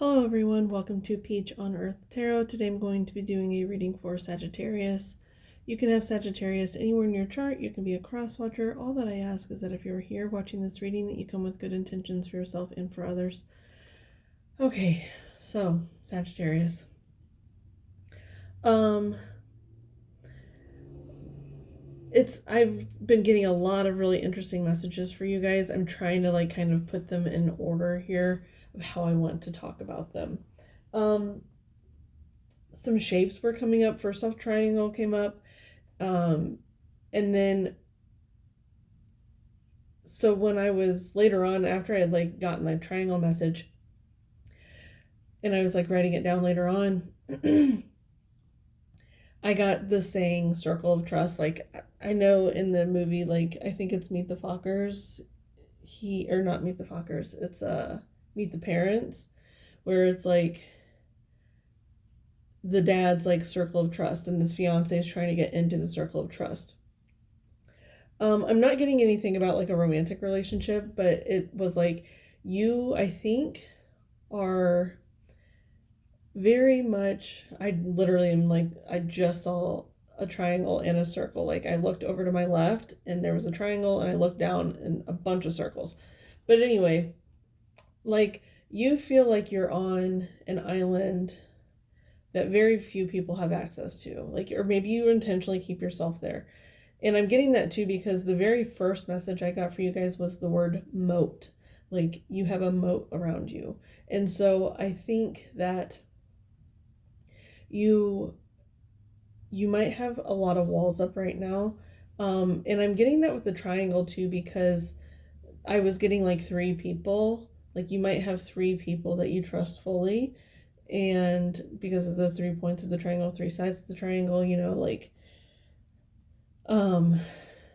Hello everyone, welcome to Peach on Earth Tarot. Today I'm going to be doing a reading for Sagittarius. You can have Sagittarius anywhere in your chart. You can be a cross watcher. All that I ask is that if you're here watching this reading, that you come with good intentions for yourself and for others. Okay, so Sagittarius. I've been getting a lot of really interesting messages for you guys. I'm trying to kind of put them in order here of how I want to talk about them. Some shapes were coming up. First off, triangle came up. And then, so when I was later on, after I had gotten the triangle message, and I was writing it down later on, I got the saying circle of trust. I know in the movie, I think it's Meet the Fockers, or not Meet the Fockers, it's Meet the Parents, where it's the dad's circle of trust and his fiance is trying to get into the circle of trust. I'm not getting anything about a romantic relationship, but it was you, I think, are very much, I literally am I just saw a triangle and a circle. I looked over to my left and there was a triangle, and I looked down and a bunch of circles. But anyway, you feel like you're on an island that very few people have access to, or maybe you intentionally keep yourself there. And I'm getting that too because the very first message I got for you guys was the word moat. You have a moat around you. And so I think that you might have a lot of walls up right now. And I'm getting that with the triangle too because I was getting 3 people. You might have 3 people that you trust fully. And because of the 3 points of the triangle, 3 sides of the triangle,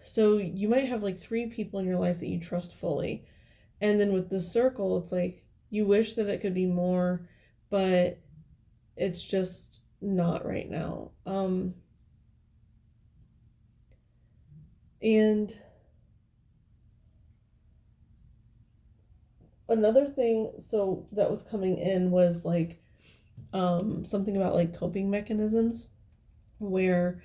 so you might have 3 people in your life that you trust fully. And then with the circle, it's you wish that it could be more, but it's just not right now. And another thing, so that was coming in was something about coping mechanisms, where,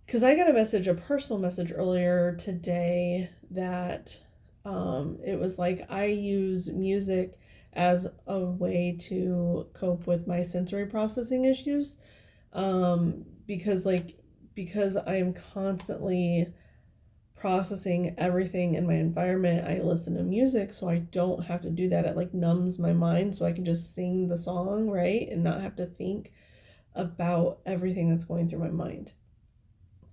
because I got a personal message earlier today that it was I use music as a way to cope with my sensory processing issues, because I am constantly processing everything in my environment. I listen to music so I don't have to do that. It numbs my mind so I can just sing the song, right, and not have to think about everything that's going through my mind.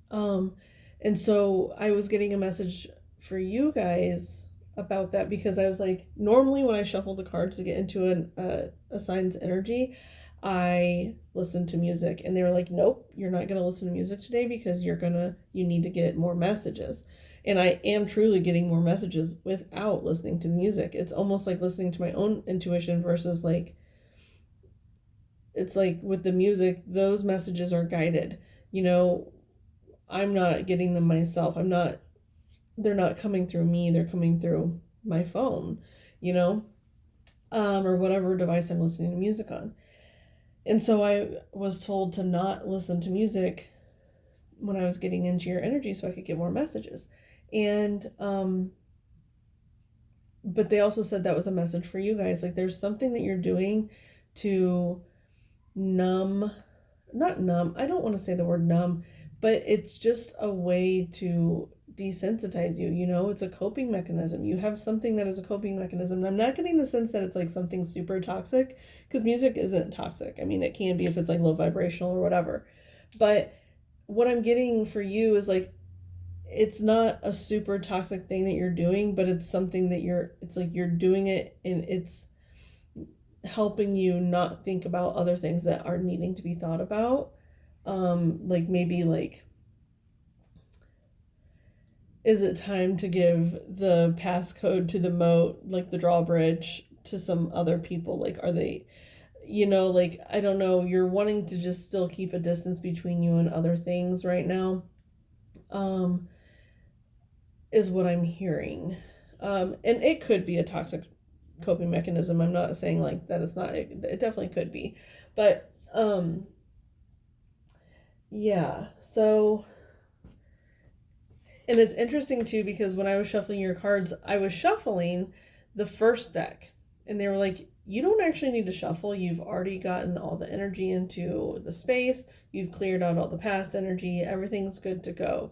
And so I was getting a message for you guys about that because I was normally when I shuffle the cards to get into a sign's energy, I listen to music, and they were nope, you're not going to listen to music today because you need to get more messages. And I am truly getting more messages without listening to the music. It's almost like listening to my own intuition versus it's with the music, those messages are guided. I'm not getting them myself. They're not coming through me. They're coming through my phone, or whatever device I'm listening to music on. And so I was told to not listen to music when I was getting into your energy so I could get more messages. And, but they also said that was a message for you guys. There's something that you're doing to not numb, I don't want to say the word numb, but it's just a way to desensitize you. It's a coping mechanism. You have something that is a coping mechanism. And I'm not getting the sense that it's something super toxic, because music isn't toxic. I mean, it can be if it's low vibrational or whatever. But what I'm getting for you is it's not a super toxic thing that you're doing, but it's something that you're doing it, and it's helping you not think about other things that are needing to be thought about. Maybe is it time to give the passcode to the moat, the drawbridge, to some other people? Are they, I don't know, you're wanting to just still keep a distance between you and other things right now, is what I'm hearing. And it could be a toxic coping mechanism. I'm not saying like that it's not, it definitely could be. But yeah, so, and it's interesting too because when I was shuffling your cards, I was shuffling the first deck, and they were like, you don't actually need to shuffle. You've already gotten all the energy into the space. You've cleared out all the past energy. Everything's good to go.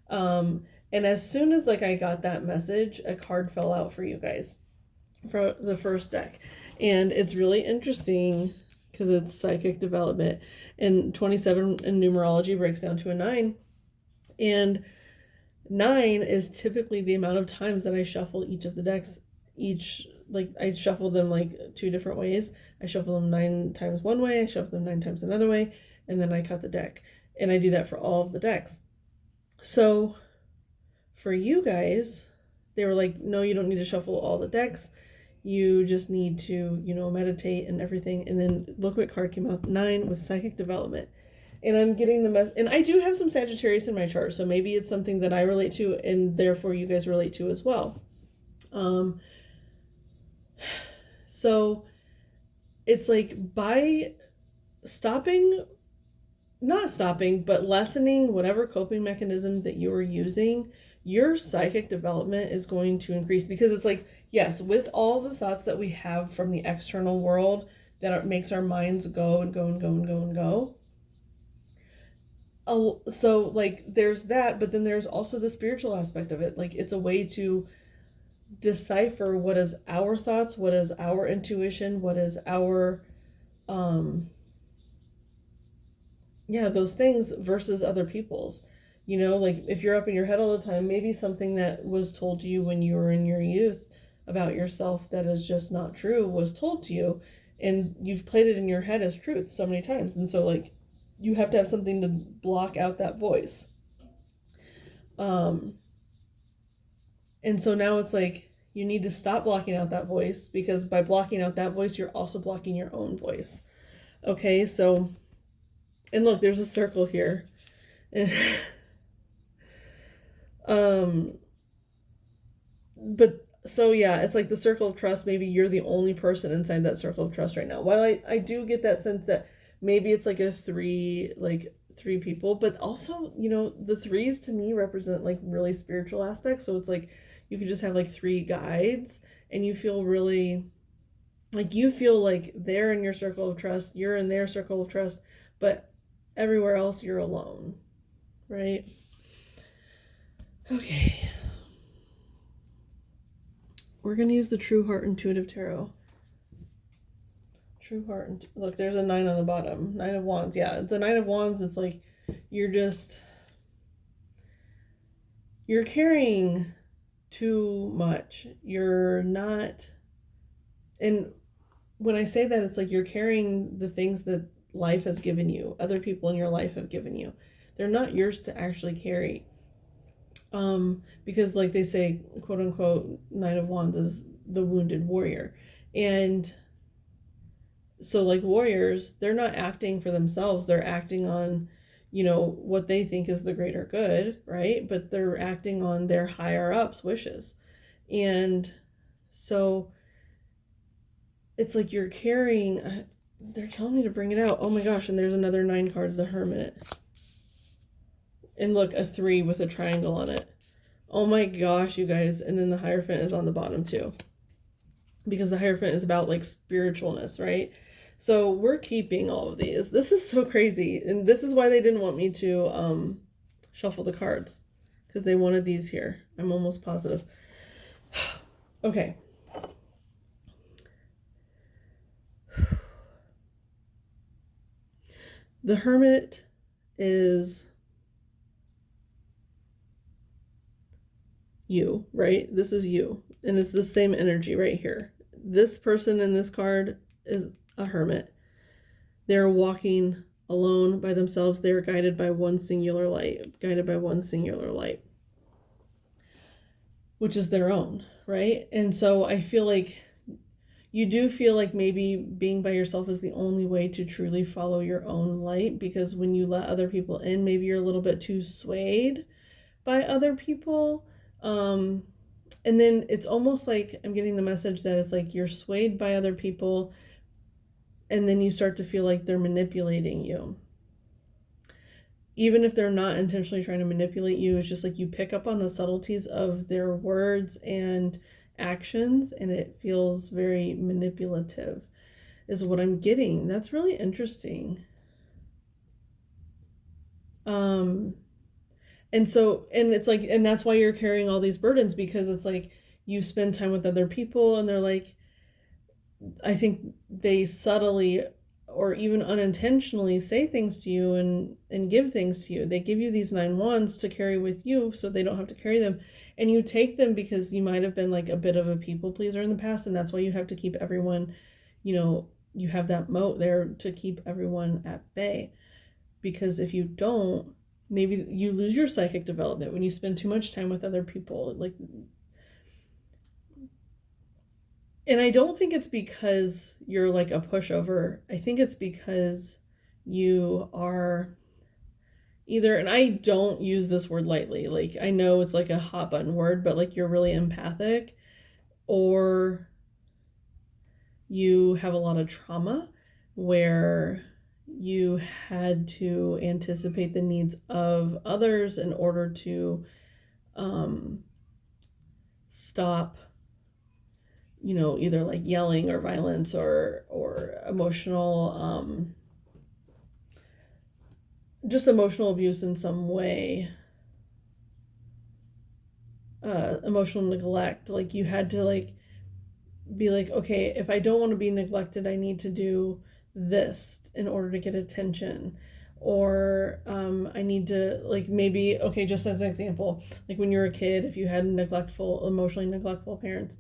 And as soon as like I got that message, a card fell out for you guys for the first deck. And it's really interesting because it's psychic development. And 27 in numerology breaks down to a 9. And 9 is typically the amount of times that I shuffle each of the decks. Like I shuffle them like 2 different ways. I shuffle them 9 times one way, I shuffle them 9 times another way, and then I cut the deck. And I do that for all of the decks. So for you guys, they were like, no, you don't need to shuffle all the decks. You just need to, meditate and everything. And then look what card came out, 9 with psychic development. And I'm getting the and I do have some Sagittarius in my chart, so maybe it's something that I relate to and therefore you guys relate to as well. So it's like by not stopping, but lessening whatever coping mechanism that you are using, your psychic development is going to increase, because it's like, yes, with all the thoughts that we have from the external world that makes our minds go and go and go and go and go. So like there's that, but then there's also the spiritual aspect of it. Like it's a way to decipher what is our thoughts, what is our intuition, what is our those things versus other people's. Like if you're up in your head all the time, maybe something that was told to you when you were in your youth about yourself that is just not true was told to you, and you've played it in your head as truth so many times, and so like you have to have something to block out that voice. And so now it's like you need to stop blocking out that voice, because by blocking out that voice, you're also blocking your own voice. Okay, so, and look, there's a circle here. But so yeah, it's like the circle of trust. Maybe you're the only person inside that circle of trust right now. While I do get that sense that maybe it's like three people, but also, the 3s to me represent like really spiritual aspects. So it's like you could just have like 3 guides, and you feel really like they're in your circle of trust, you're in their circle of trust, but everywhere else you're alone, right? Okay. We're going to use the True Heart Intuitive Tarot. True Heart. Look, there's a 9 on the bottom. 9 of Wands. Yeah, the 9 of Wands, it's like you're carrying too much. You're not, and when I say that, it's like you're carrying the things that life has given you, other people in your life have given you. They're not yours to actually carry. Because like they say, quote unquote, 9 of Wands is the wounded warrior. And so like warriors, they're not acting for themselves. They're acting on, what they think is the greater good, right? But they're acting on their higher ups' wishes. And so it's like you're carrying, they're telling me to bring it out. Oh my gosh, and there's another 9 card, the Hermit. And look, a 3 with a triangle on it. Oh my gosh, you guys. And then the Hierophant is on the bottom too, because the Hierophant is about like spiritualness, right? So we're keeping all of these. This is so crazy. And this is why they didn't want me to shuffle the cards, because they wanted these here. I'm almost positive. Okay. The Hermit is you, right? This is you. And it's the same energy right here. This person in this card is a hermit. They're walking alone by themselves. They're guided by one singular light, which is their own, right? And so I feel like you do feel like maybe being by yourself is the only way to truly follow your own light, because when you let other people in, maybe you're a little bit too swayed by other people. And then it's almost like I'm getting the message that it's like you're swayed by other people, and then you start to feel like they're manipulating you. Even if they're not intentionally trying to manipulate you, it's just like you pick up on the subtleties of their words and actions, and it feels very manipulative, is what I'm getting. That's really interesting. Um, and so, and it's like, and that's why you're carrying all these burdens, because it's like you spend time with other people and they're like, I think they subtly or even unintentionally say things to you and give things to you. They give you these 9 wands to carry with you so they don't have to carry them. And you take them because you might have been like a bit of a people pleaser in the past, and that's why you have to keep everyone, you have that moat there to keep everyone at bay. Because if you don't, maybe you lose your psychic development when you spend too much time with other people. Like, and I don't think it's because you're like a pushover. I think it's because you are either, and I don't use this word lightly, like I know it's like a hot button word, but like you're really empathic, or you have a lot of trauma where you had to anticipate the needs of others in order to stop, either like yelling or violence or emotional, just emotional abuse in some way, emotional neglect. Like you had to like be like, okay, if I don't want to be neglected, I need to do this in order to get attention. Or I need to, like, maybe, okay, just as an example, like when you're a kid, if you had emotionally neglectful parents,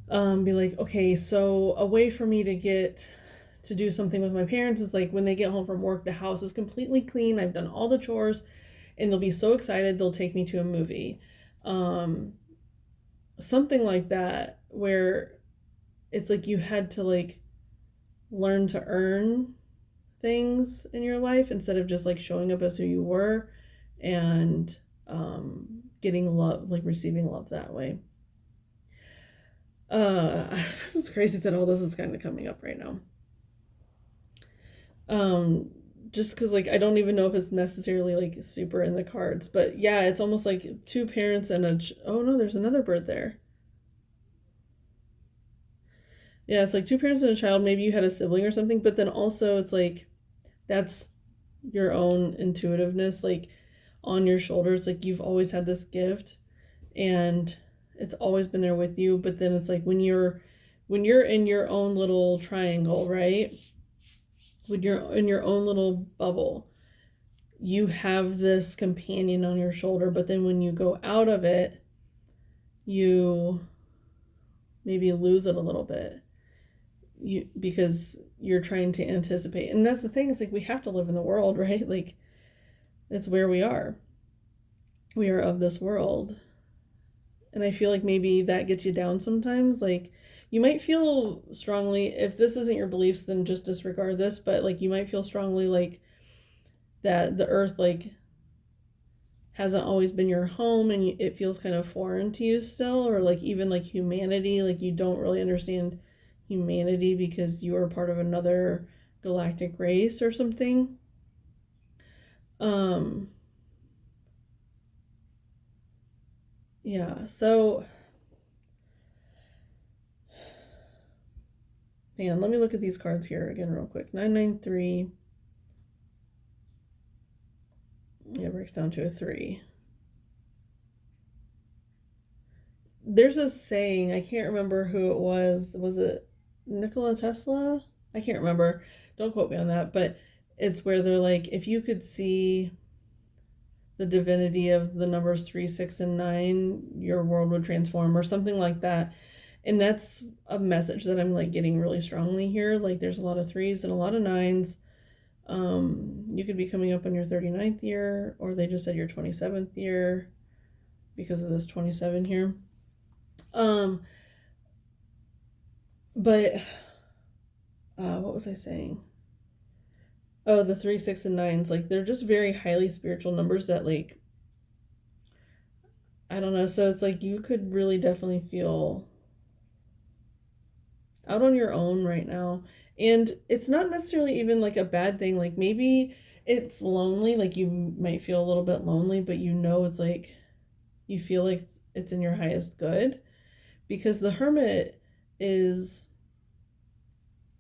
be like, okay, so a way for me to get to do something with my parents is like when they get home from work, the house is completely clean, I've done all the chores, and they'll be so excited they'll take me to a movie. Something like that, where it's like you had to like learn to earn things in your life instead of just like showing up as who you were and getting love, like receiving love that way. This is crazy that all this is kind of coming up right now. Just because like I don't even know if it's necessarily like super in the cards, but yeah, it's almost like two parents and oh no, there's another bird there. Yeah, it's like two parents and a child. Maybe you had a sibling or something, but then also it's like that's your own intuitiveness, like on your shoulders. Like you've always had this gift, and it's always been there with you. But then it's like when you're in your own little triangle, right? When you're in your own little bubble, you have this companion on your shoulder. But then when you go out of it, you maybe lose it a little bit. Because you're trying to anticipate, and that's the thing, is like we have to live in the world, right? Like it's where we are of this world. And I feel like maybe that gets you down sometimes. Like you might feel strongly, if this isn't your beliefs then just disregard this, but like you might feel strongly like that the earth like hasn't always been your home, and it feels kind of foreign to you still, or like even like humanity, like you don't really understand humanity because you are part of another galactic race or something. Yeah, so man, let me look at these cards here again real quick. 993. Yeah, it breaks down to a 3. There's a saying, I can't remember who it was. Was it Nikola Tesla? I can't remember. Don't quote me on that, but it's where they're like, if you could see the divinity of the numbers 3, 6, and 9, your world would transform, or something like that. And that's a message that I'm like getting really strongly here. Like there's a lot of 3s and a lot of 9s. You could be coming up on your 39th year, or they just said your 27th year because of this 27 here. But what was I saying? Oh, the 3, 6, and 9s, like they're just very highly spiritual numbers that like I don't know. So it's like you could really definitely feel out on your own right now. And it's not necessarily even like a bad thing. Like maybe it's lonely, like you might feel a little bit lonely, but you know it's like you feel like it's in your highest good, because the Hermit is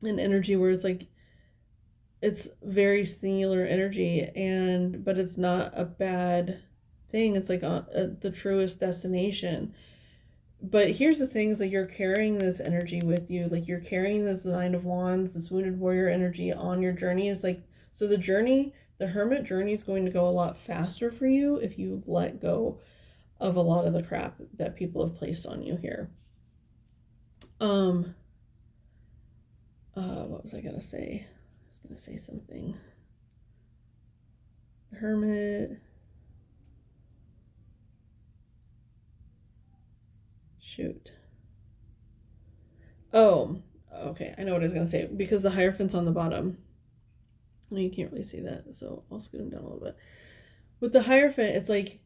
an energy where it's like it's very singular energy, and but it's not a bad thing. It's like the truest destination. But here's the thing, is that you're carrying this energy with you. Like you're carrying this Nine of Wands, this wounded warrior energy on your journey. Is like, so the journey, the Hermit journey is going to go a lot faster for you if you let go of a lot of the crap that people have placed on you here. What was I gonna say? I was gonna say something. The Hermit. Shoot. Oh, okay. I know what I was gonna say, because the Hierophant's on the bottom. No, you can't really see that, so I'll scoot him down a little bit. With the Hierophant, it's like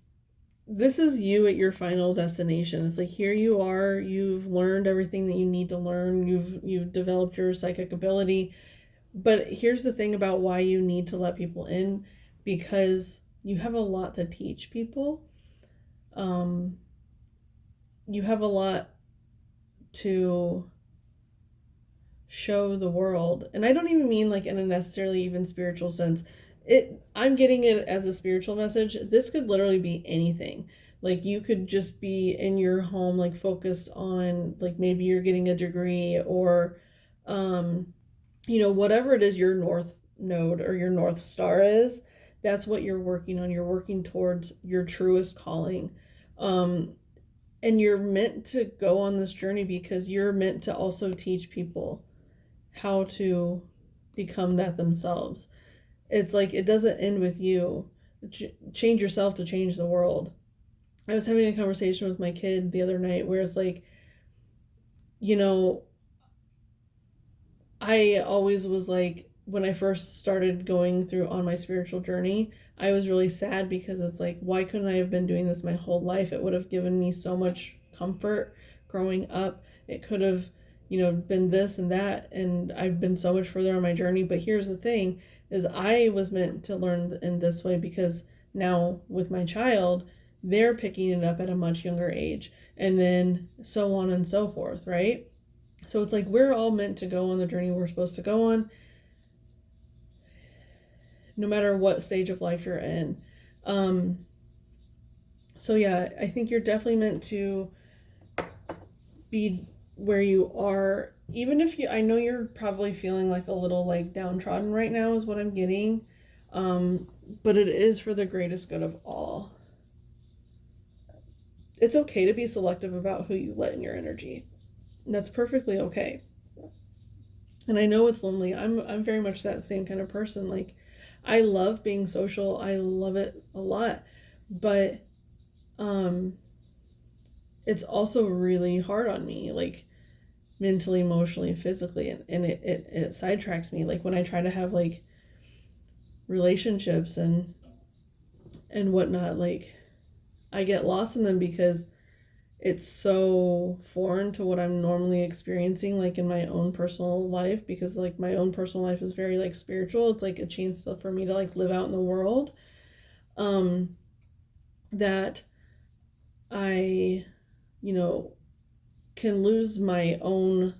this is you at your final destination. It's like here you are, you've learned everything that you need to learn, you've developed your psychic ability. But here's the thing about why you need to let people in, because you have a lot to teach people. You have a lot to show the world. And I don't even mean like in a necessarily even spiritual sense. I'm getting it as a spiritual message. This could literally be anything. Like you could just be in your home, like focused on, like maybe you're getting a degree, or whatever it is your north node or your north star is, that's what you're working on. You're working towards your truest calling. And you're meant to go on this journey because you're meant to also teach people how to become that themselves. It's like it doesn't end with you. Change yourself to change the world. I was having a conversation with my kid the other night where it's like, I always was like, when I first started going through on my spiritual journey, I was really sad because it's like, why couldn't I have been doing this my whole life? It would have given me so much comfort growing up. It could have, been this and that, and I've been so much further on my journey. But here's the thing, is I was meant to learn in this way, because now with my child, they're picking it up at a much younger age, and then so on and so forth, right? So it's like we're all meant to go on the journey we're supposed to go on, no matter what stage of life you're in. So yeah, I think you're definitely meant to be where you are, even if I know you're probably feeling like a little like downtrodden right now is what I'm getting. But it is for the greatest good of all. It's okay to be selective about who you let in your energy. That's perfectly okay. And I know it's lonely. I'm very much that same kind of person. Like I love being social. I love it a lot. But it's also really hard on me, like mentally, emotionally, physically, and it sidetracks me. Like when I try to have like relationships and whatnot, like I get lost in them because it's so foreign to what I'm normally experiencing, like in my own personal life, because like my own personal life is very like spiritual. It's like a chance for me to like live out in the world, that I, can lose my own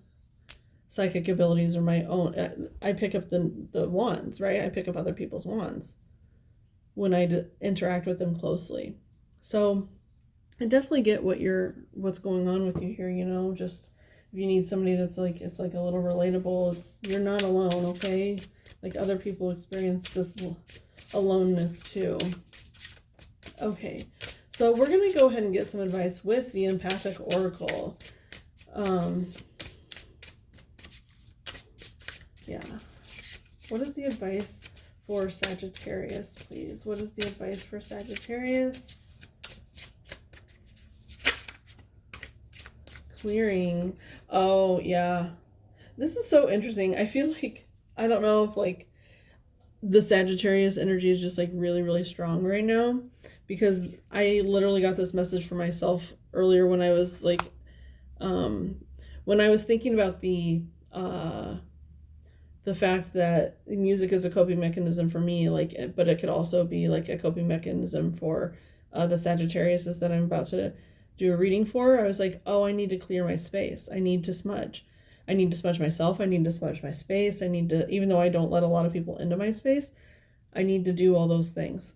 psychic abilities, or my own, I pick up the wands, right? I pick up other people's wands when I interact with them closely. So I definitely get what's going on with you here, just if you need somebody that's like, it's like a little relatable, you're not alone, okay? Like other people experience this aloneness too. Okay, so we're going to go ahead and get some advice with the Empathic Oracle. Yeah. What is the advice for Sagittarius, please? What is the advice for Sagittarius? Clearing. Oh, yeah. This is so interesting. I feel like, I don't know if like the Sagittarius energy is just like really, really strong right now, because I literally got this message for myself earlier when I was like, when I was thinking about the fact that music is a coping mechanism for me, like, but it could also be like a coping mechanism for the Sagittariuses that I'm about to do a reading for. I was like, oh, I need to clear my space. I need to smudge. I need to smudge myself. I need to smudge my space. I need to, even though I don't let a lot of people into my space, I need to do all those things.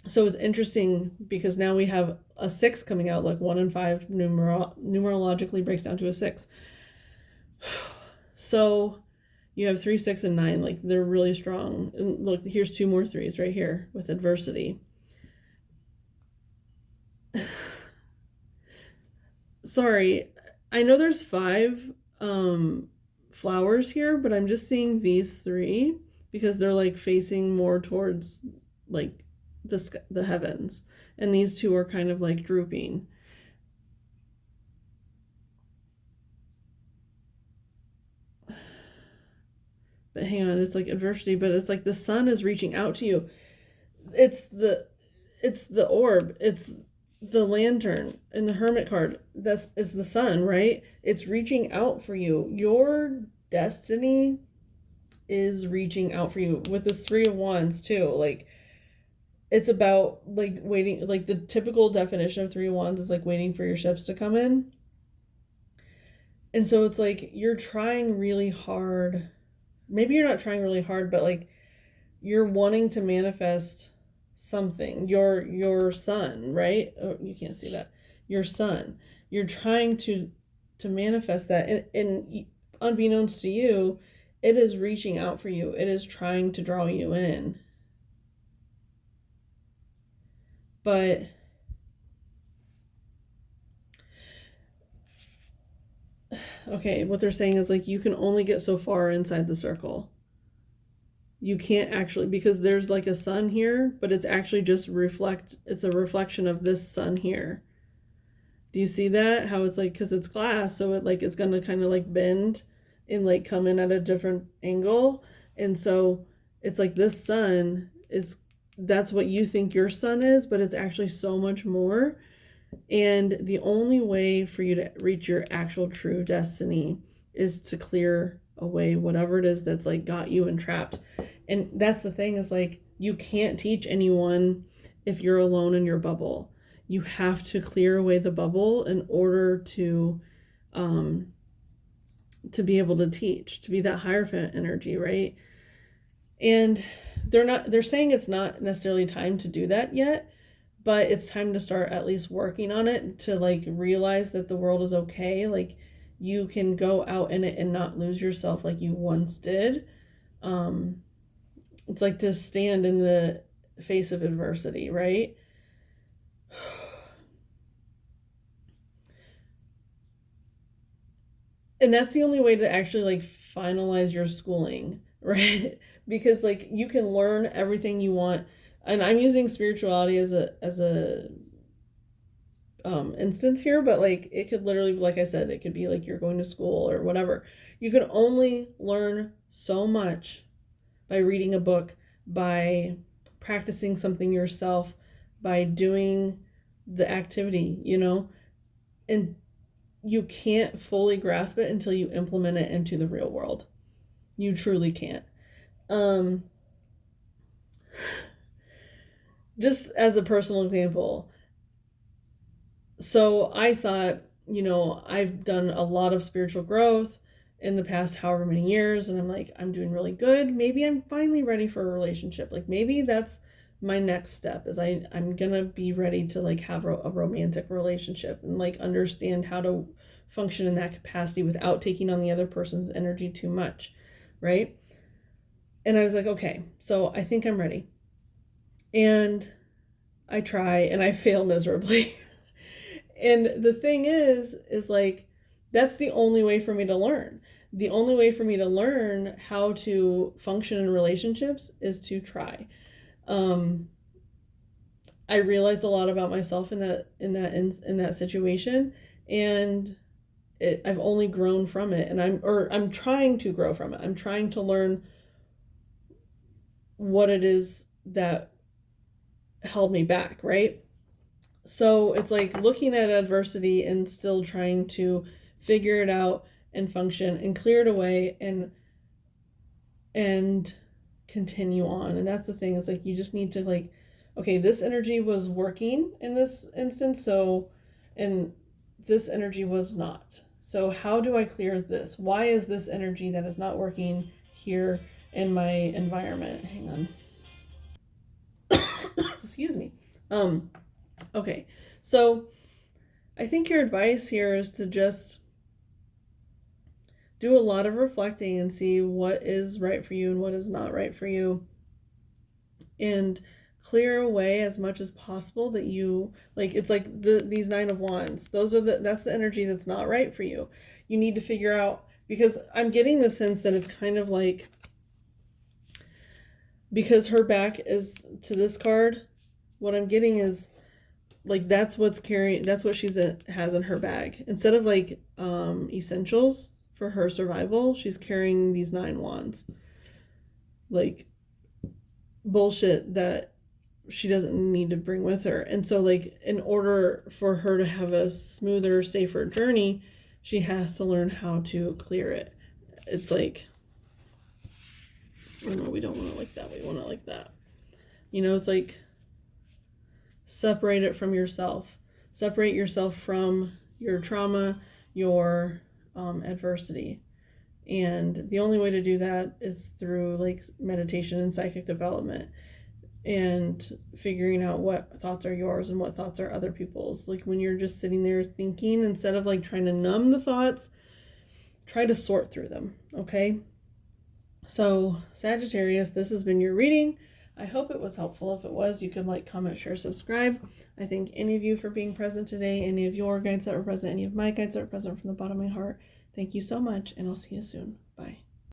So it's interesting because now we have a 6 coming out, like 1 and 5 numerologically breaks down to a 6. So you have 3, 6, and 9. Like, they're really strong. And look, here's 2 more 3s right here with adversity. Sorry, I know there's 5 flowers here, but I'm just seeing these 3 because they're like facing more towards like the heavens, and these 2 are kind of like drooping. But hang on, it's like adversity, but it's like the sun is reaching out to you. It's the orb. It's the lantern in the Hermit card. It's the sun, right? It's reaching out for you. Your destiny is reaching out for you with this 3 of Wands too. Like, it's about like waiting, like the typical definition of 3 of Wands is like waiting for your ships to come in. And so it's like you're trying really hard. Maybe you're not trying really hard, but like you're wanting to manifest something. Your son, right? Oh, you can't see that. Your son. You're trying to manifest that, and unbeknownst to you, it is reaching out for you. It is trying to draw you in. But okay, what they're saying is like you can only get so far inside the circle. You can't actually, because there's like a sun here, but it's actually just it's a reflection of this sun here. Do you see that? How it's like, because it's glass, so it like it's gonna kind of like bend and like come in at a different angle. And so it's like this sun is, that's what you think your sun is, but it's actually so much more. And the only way for you to reach your actual true destiny is to clear away whatever it is that's like got you entrapped. And that's the thing, is like you can't teach anyone if you're alone in your bubble. You have to clear away the bubble in order to be able to teach, to be that Hierophant energy, right? And they're saying it's not necessarily time to do that yet, but it's time to start at least working on it, to like realize that the world is okay. Like, you can go out in it and not lose yourself like you once did. It's like to stand in the face of adversity, right? And that's the only way to actually like finalize your schooling, right? Because like you can learn everything you want, and I'm using spirituality as a instance here, but like it could literally, like I said, it could be like you're going to school or whatever. You can only learn so much by reading a book, by practicing something yourself, by doing the activity, you know? And you can't fully grasp it until you implement it into the real world. You truly can't. Just as a personal example, so I thought, you know, I've done a lot of spiritual growth in the past however many years, and I'm like, I'm doing really good. Maybe I'm finally ready for a relationship. Like, maybe that's my next step, is I'm gonna be ready to like have a romantic relationship and like understand how to function in that capacity without taking on the other person's energy too much, right? And I was like, okay, so I think I'm ready. And I try and I fail miserably. And the thing is like, that's the only way for me to learn. The only way for me to learn how to function in relationships is to try. I realized a lot about myself in that situation, and I've only grown from it, and I'm trying to grow from it. I'm trying to learn what it is that held me back, right? So it's like looking at adversity and still trying to figure it out and function and clear it away and continue on. And that's the thing, is like you just need to like, okay, this energy was working in this instance, so, and this energy was not. So how do I clear this? Why is this energy that is not working here in my environment? Hang on. Excuse me. Okay. So I think your advice here is to just do a lot of reflecting and see what is right for you and what is not right for you, and clear away as much as possible that you like. It's like these 9 of Wands, that's the energy that's not right for you. You need to figure out, because I'm getting the sense that it's kind of like, because her back is to this card, what I'm getting is like that's what she's has in her bag. Instead of like essentials for her survival, she's carrying these 9 wands, like bullshit that she doesn't need to bring with her. And so like in order for her to have a smoother, safer journey, she has to learn how to clear it. It's like, oh no, we don't want it like that, we want it like that. You know, it's like separate it from yourself. Separate yourself from your trauma, your adversity. And the only way to do that is through like meditation and psychic development, and figuring out what thoughts are yours and what thoughts are other people's. Like when you're just sitting there thinking, instead of like trying to numb the thoughts, try to sort through them. Okay? So Sagittarius, this has been your reading. I hope it was helpful. If it was, you can like, comment, share, subscribe. I thank any of you for being present today, any of your guides that were present, any of my guides that were present, from the bottom of my heart. Thank you so much, and I'll see you soon. Bye.